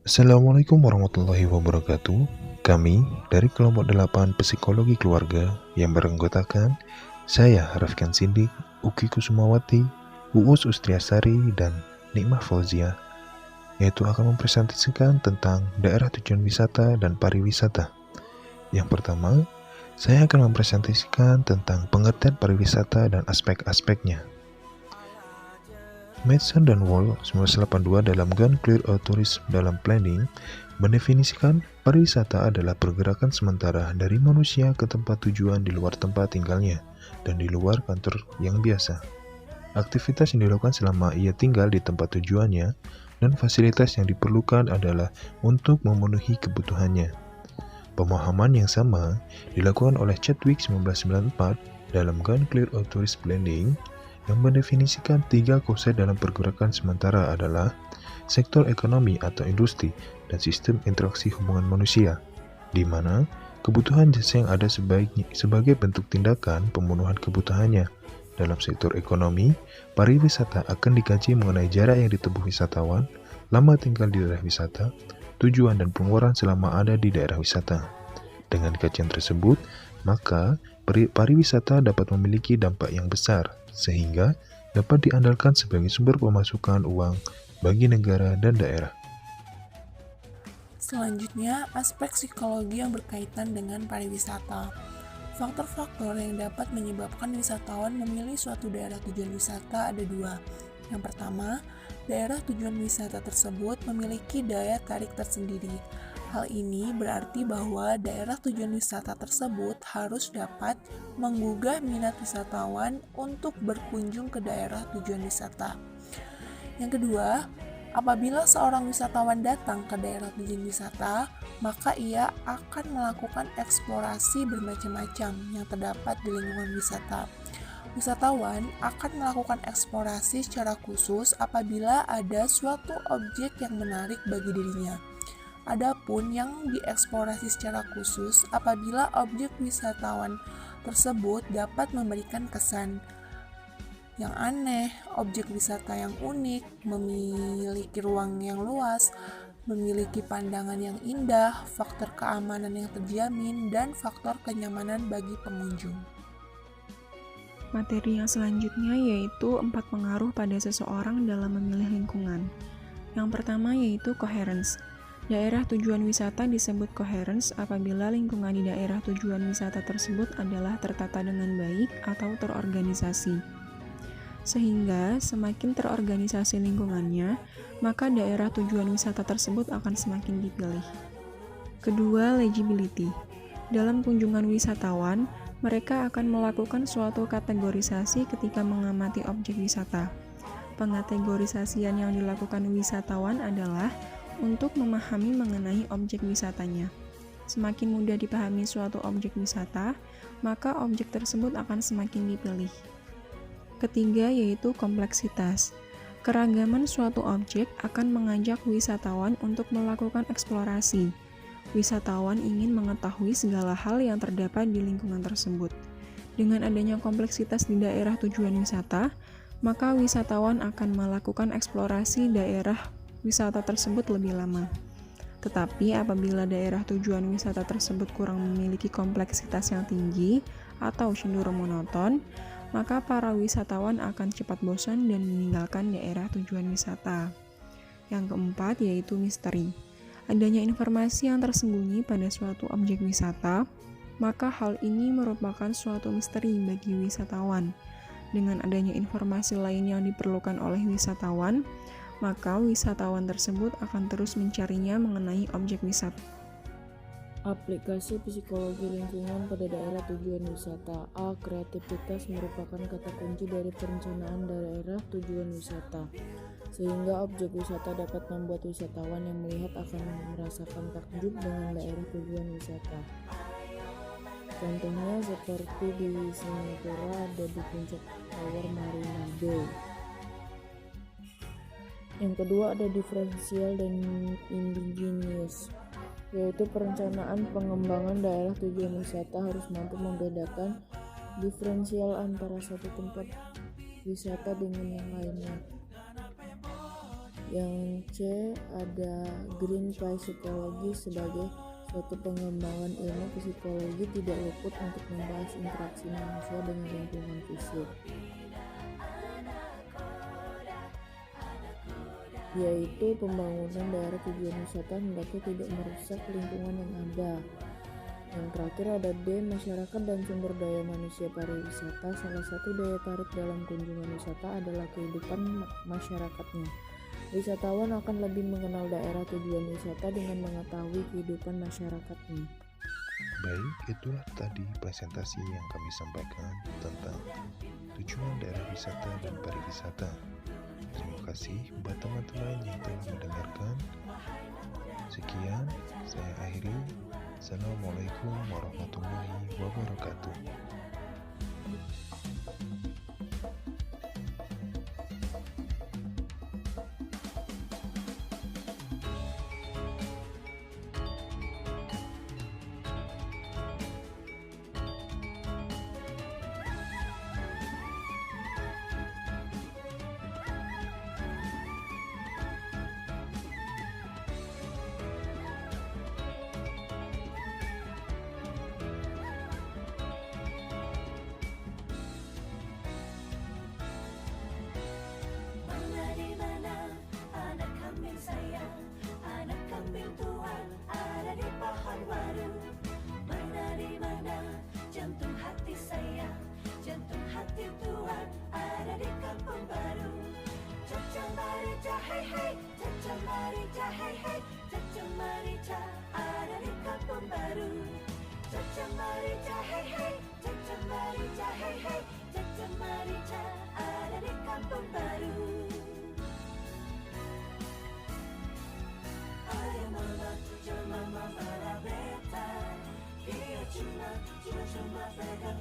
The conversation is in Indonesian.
Assalamualaikum warahmatullahi wabarakatuh. Kami dari kelompok 8 Psikologi Keluarga yang beranggotakan saya Rafkan Sindik, Uki Kusumawati, Uus Ustriasari, dan Nikmah Fauzia, yaitu akan mempresentasikan tentang daerah tujuan wisata dan pariwisata. Yang pertama, saya akan mempresentasikan tentang pengertian pariwisata dan aspek-aspeknya. Madsen dan Wall 1982 dalam Gun Clear Tourism dalam Planning mendefinisikan pariwisata adalah pergerakan sementara dari manusia ke tempat tujuan di luar tempat tinggalnya dan di luar kantor yang biasa. Aktivitas yang dilakukan selama ia tinggal di tempat tujuannya dan fasilitas yang diperlukan adalah untuk memenuhi kebutuhannya. Pemahaman yang sama dilakukan oleh Chadwick 1994 dalam Gun Clear Tourism Planning yang mendefinisikan 3 konsep dalam pergerakan sementara adalah sektor ekonomi atau industri dan sistem interaksi hubungan manusia, di mana kebutuhan jasa yang ada sebagai bentuk tindakan pemenuhan kebutuhannya. Dalam sektor ekonomi, pariwisata akan dikaji mengenai jarak yang ditempuh wisatawan, lama tinggal di daerah wisata, tujuan dan pengeluaran selama ada di daerah wisata. Dengan kajian tersebut, maka pariwisata dapat memiliki dampak yang besar, sehingga dapat diandalkan sebagai sumber pemasukan uang bagi negara dan daerah. Selanjutnya, aspek psikologi yang berkaitan dengan pariwisata. Faktor-faktor yang dapat menyebabkan wisatawan memilih suatu daerah tujuan wisata ada 2. Yang pertama, daerah tujuan wisata tersebut memiliki daya tarik tersendiri. Hal ini berarti bahwa daerah tujuan wisata tersebut harus dapat menggugah minat wisatawan untuk berkunjung ke daerah tujuan wisata. Yang kedua, apabila seorang wisatawan datang ke daerah tujuan wisata, maka ia akan melakukan eksplorasi bermacam-macam yang terdapat di lingkungan wisata. Wisatawan akan melakukan eksplorasi secara khusus apabila ada suatu objek yang menarik bagi dirinya. Adapun yang dieksplorasi secara khusus apabila objek wisatawan tersebut dapat memberikan kesan yang aneh, objek wisata yang unik, memiliki ruang yang luas, memiliki pandangan yang indah, faktor keamanan yang terjamin, dan faktor kenyamanan bagi pengunjung. Materi yang selanjutnya yaitu 4 pengaruh pada seseorang dalam memilih lingkungan. Yang pertama yaitu coherence. Daerah tujuan wisata disebut coherence apabila lingkungan di daerah tujuan wisata tersebut adalah tertata dengan baik atau terorganisasi. Sehingga semakin terorganisasi lingkungannya, maka daerah tujuan wisata tersebut akan semakin dipilih. Kedua, legibility. Dalam kunjungan wisatawan, mereka akan melakukan suatu kategorisasi ketika mengamati objek wisata. Pengategorisasian yang dilakukan wisatawan adalah untuk memahami mengenai objek wisatanya. Semakin mudah dipahami suatu objek wisata, maka objek tersebut akan semakin dipilih. Ketiga yaitu kompleksitas. Keragaman suatu objek akan mengajak wisatawan untuk melakukan eksplorasi. Wisatawan ingin mengetahui segala hal yang terdapat di lingkungan tersebut. Dengan adanya kompleksitas di daerah tujuan wisata, maka wisatawan akan melakukan eksplorasi daerah wisata tersebut lebih lama. Tetapi apabila daerah tujuan wisata tersebut kurang memiliki kompleksitas yang tinggi atau cenderung monoton, maka para wisatawan akan cepat bosan dan meninggalkan daerah tujuan wisata. Yang keempat yaitu misteri. Adanya informasi yang tersembunyi pada suatu objek wisata, maka hal ini merupakan suatu misteri bagi wisatawan. Dengan adanya informasi lain yang diperlukan oleh wisatawan, maka wisatawan tersebut akan terus mencarinya mengenai objek wisata. Aplikasi psikologi lingkungan pada daerah tujuan wisata. A. Kreativitas merupakan kata kunci dari perencanaan daerah tujuan wisata, sehingga objek wisata dapat membuat wisatawan yang melihat akan merasakan takjub dengan daerah tujuan wisata. Contohnya seperti di Singapura ada di puncak Tower Marina Bay. Yang kedua ada diferensial dan indigenous, yaitu perencanaan pengembangan daerah tujuan wisata harus mampu membedakan diferensial antara satu tempat wisata dengan yang lainnya. Yang C, ada green psikologi sebagai suatu pengembangan ilmu psikologi tidak luput untuk membahas interaksi manusia dengan lingkungan fisik, yaitu pembangunan daerah tujuan wisata hendaknya tidak merusak lingkungan yang ada. Yang terakhir ada D, masyarakat dan sumber daya manusia pariwisata. Salah satu daya tarik dalam kunjungan wisata adalah kehidupan masyarakatnya. Wisatawan akan lebih mengenal daerah tujuan wisata dengan mengetahui kehidupan masyarakatnya. Baik, itulah tadi presentasi yang kami sampaikan tentang tujuan daerah wisata dan pariwisata. Terima kasih buat teman-teman yang telah mendengarkan. Sekian, saya akhiri. Assalamualaikum warahmatullahi wabarakatuh. Cuma pegang